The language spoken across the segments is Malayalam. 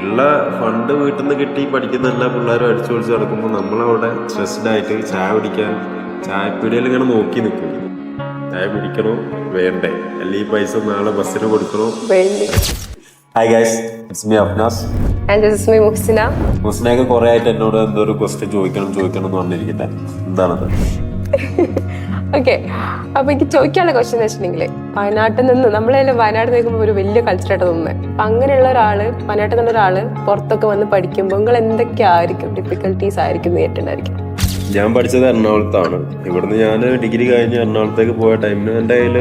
ഉള്ള ഫണ്ട് വീട്ടിൽ നിന്ന് കിട്ടി പഠിക്കുന്ന എല്ലാ പിള്ളേരും അടിച്ചു പൊളിച്ച് നടക്കുമ്പോൾ നമ്മളവിടെ സ്ട്രെസ്ഡ് ആയിട്ട് ചായ കുടിക്കാൻ ചായപ്പീടിയിൽ ഇങ്ങനെ നോക്കി നിൽക്കും. ചായ കുടിക്കണോ വേണ്ടേ, അല്ലെങ്കിൽ ഈ പൈസ നാളെ ബസ്സിന് കൊടുക്കണോ. Hi guys, it's me Afnas. മുഹ്സിനയൊക്കെ കുറെ ആയിട്ട് എന്നോട് എന്തോ ഒരു ക്വസ്റ്റ്യൻ ചോദിക്കണം എന്ന് പറഞ്ഞിരിക്കട്ടെ. എന്താണത്? ഓക്കെ, അപ്പൊ എനിക്ക് ചോദിക്കാനുള്ള ക്വസ്റ്റ്യൻ എന്ന് വെച്ചിട്ടുണ്ടെങ്കിൽ, വയനാട്ടിൽ നിന്ന് നമ്മളെല്ലാം വയനാട് നിൽക്കുമ്പോൾ ഒരു വലിയ കൾച്ചറായിട്ട് തോന്നുന്നത്. അപ്പൊ അങ്ങനെയുള്ള ഒരാള്, വയനാട്ടിൽ നിന്നുള്ള ഒരാള് പുറത്തൊക്കെ വന്ന് പഠിക്കുമ്പോൾ നിങ്ങൾ എന്തൊക്കെയായിരിക്കും ഡിഫിക്കൽട്ടീസ് ആയിരിക്കും നേരിട്ടുണ്ടായിരിക്കും? ഞാൻ പഠിച്ചത് എറണാകുളത്താണ്. ഇവിടുന്ന് ഞാൻ ഡിഗ്രി കഴിഞ്ഞ് എറണാകുളത്തേക്ക് പോയ ടൈമിന് എൻ്റെ കയ്യിൽ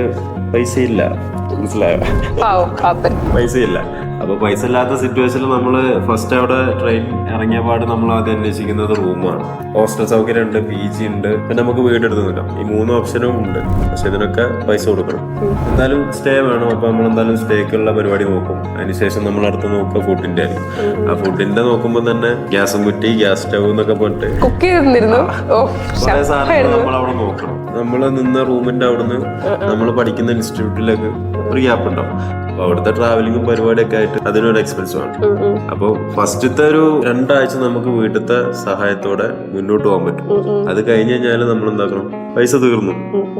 പൈസ ഇല്ല, മനസ്സിലായോ? പൈസ ഇല്ല. അപ്പൊ പൈസ ഇല്ലാത്ത സിറ്റുവേഷനിൽ നമ്മൾ ഫസ്റ്റ് അവിടെ ട്രെയിൻ ഇറങ്ങിയ പാട് നമ്മൾ ആദ്യം അന്വേഷിക്കുന്നത് റൂമാണ്. ഹോസ്റ്റൽ സൗകര്യം ഉണ്ട്, PG ഉണ്ട്, പിന്നെ നമുക്ക് വീടെടുത്ത് നിൽക്കാം. ഈ 3 ഓപ്ഷനും ഉണ്ട്. പക്ഷെ ഇതിനൊക്കെ പൈസ കൊടുക്കണം. എന്തായാലും സ്റ്റേ വേണം. അപ്പൊ നമ്മൾ എന്തായാലും സ്റ്റേക്കുള്ള പരിപാടി നോക്കും. അതിനുശേഷം നമ്മൾ അടുത്ത് നോക്കുക ഫുഡിന്റെ ആയിരിക്കും. ആ ഫുഡിന്റെ നോക്കുമ്പോൾ തന്നെ ഗ്യാസും കുറ്റി, ഗ്യാസ് സ്റ്റവ് എന്നൊക്കെ പറഞ്ഞിട്ട് കുറെ സാധനങ്ങൾ നമ്മൾ അവിടെ നോക്കണം. നമ്മൾ നിന്ന റൂമിന്റെ അവിടുന്ന് നമ്മൾ പഠിക്കുന്ന ഇൻസ്റ്റിറ്റ്യൂട്ടിലേക്ക് ഒരു ഗ്യാപ്പ് ഉണ്ടാവും. അപ്പൊ അവിടുത്തെ ട്രാവലിംഗും പരിപാടിയൊക്കെ ആയിട്ട് അതിനൊരു എക്സ്പെൻസ് ആണ്. അപ്പൊ ഫസ്റ്റത്തെ ഒരു 2 ആഴ്ച നമുക്ക് വീട്ടിലത്തെ സഹായത്തോടെ മുന്നോട്ട് പോകാൻ പറ്റും. അത് കഴിഞ്ഞ് കഴിഞ്ഞാല് നമ്മൾ എന്താക്കണം, പൈസ തീർന്നു.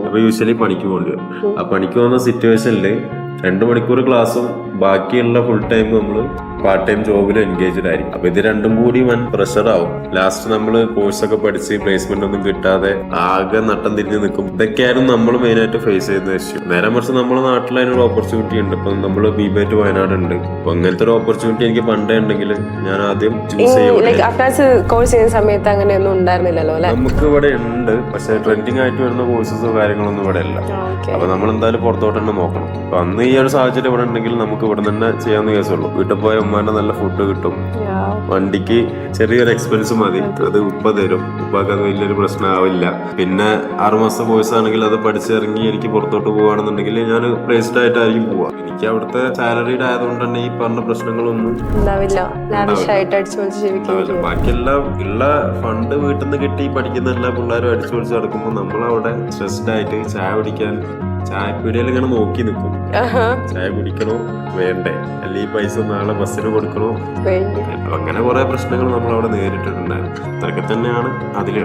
അപ്പൊ യൂഷ്വലി പണിക്ക് പോകേണ്ടി വരും. ആ പണിക്ക് പോകുന്ന സിറ്റുവേഷനിൽ 2 മണിക്കൂർ ക്ലാസ്സും ബാക്കിയുള്ള ഫുൾ ടൈം നമ്മൾ പാർട്ട് ടൈം ജോബിൽ എൻഗേജ്ഡ് ആയിരിക്കും. അപ്പൊ ഇത് രണ്ടും കൂടി വൻ പ്രഷർ ആവും. ലാസ്റ്റ് നമ്മൾ കോഴ്സൊക്കെ പഠിച്ച് പ്ലേസ്മെന്റ് ഒന്നും കിട്ടാതെ ആകെ നട്ടം തിരിഞ്ഞ് നിൽക്കും. ഇതൊക്കെയായിരുന്നു നമ്മൾ മെയിൻ ആയിട്ട് ഫേസ് ചെയ്യുന്ന ഇഷ്യൂ. നേരെ മറിച്ച് നമ്മുടെ നാട്ടിൽ അതിനൊരു ഓപ്പർച്യൂണിറ്റി ഉണ്ട്. ഇപ്പൊ നമ്മൾ BBA വയനാട് ഉണ്ട്. അപ്പൊ അങ്ങനത്തെ ഒരു ഓപ്പർച്യൂണിറ്റി എനിക്ക് പണ്ടേ ഉണ്ടെങ്കിൽ ഞാൻ ആദ്യം ചൂസ് ചെയ്യുന്ന സമയത്ത് അങ്ങനെയൊന്നും ഉണ്ടായിരുന്നില്ലല്ലോ. നമുക്ക് ഇവിടെ ഉണ്ട്, പക്ഷെ ട്രെൻഡിങ് ആയിട്ട് വരുന്ന കോഴ്സസോ കാര്യങ്ങളൊന്നും ഇവിടെ ഇല്ല. അപ്പൊ നമ്മൾ എന്തായാലും പുറത്തോട്ട് തന്നെ നോക്കണം. അപ്പൊ അന്ന് ഈ ഒരു സാഹചര്യം ഇവിടെ ഉണ്ടെങ്കിൽ നമുക്ക് ഇവിടെ തന്നെ ചെയ്യാവുന്ന കേസുള്ളൂ. വീട്ടിൽ പോയ ഉമ്മാന്റെ നല്ല ഫുഡ് കിട്ടും, വണ്ടിക്ക് ചെറിയൊരു എക്സ്പെൻസ് മതി, അത് ഉപ്പ തരും. ഉപ്പാക്ക് അത് വലിയൊരു പ്രശ്നമാവില്ല. പിന്നെ 6 മാസത്തെ കോഴ്സ് ആണെങ്കിൽ അത് പഠിച്ചിറങ്ങി എനിക്ക് പുറത്തോട്ട് പോവാണെന്നുണ്ടെങ്കിൽ ഞാൻ പ്ലേസ്ഡ് ആയിട്ടായിരിക്കും പോവാ. എനിക്ക് അവിടുത്തെ സാലറീഡ് ആയതുകൊണ്ട് തന്നെ ഈ പറഞ്ഞ പ്രശ്നങ്ങളൊന്നും ഉണ്ടാവില്ല. ബാക്കിയെല്ലാം ഉള്ള ഫണ്ട് വീട്ടിൽ നിന്ന് കിട്ടി പഠിക്കുന്ന എല്ലാ പിള്ളേരും അടിച്ചു പൊളിച്ച് നടക്കുമ്പോൾ നമ്മളവിടെ സ്ട്രെസ്ഡ് ആയിട്ട് ചായ കുടിക്കാൻ ചായപ്പീടിയിൽ ഇങ്ങനെ നോക്കി നിൽക്കും. ചായ കുടിക്കണോ വേണ്ടേ, അല്ലെങ്കിൽ ഈ പൈസ നാളെ ബസ്സിന് കൊടുക്കണോ. അങ്ങനെ കുറെ പ്രശ്നങ്ങൾ നമ്മൾ അവിടെ നേരിട്ടിട്ടുണ്ടായിരുന്നു. അതൊക്കെ തന്നെയാണ് അതില്.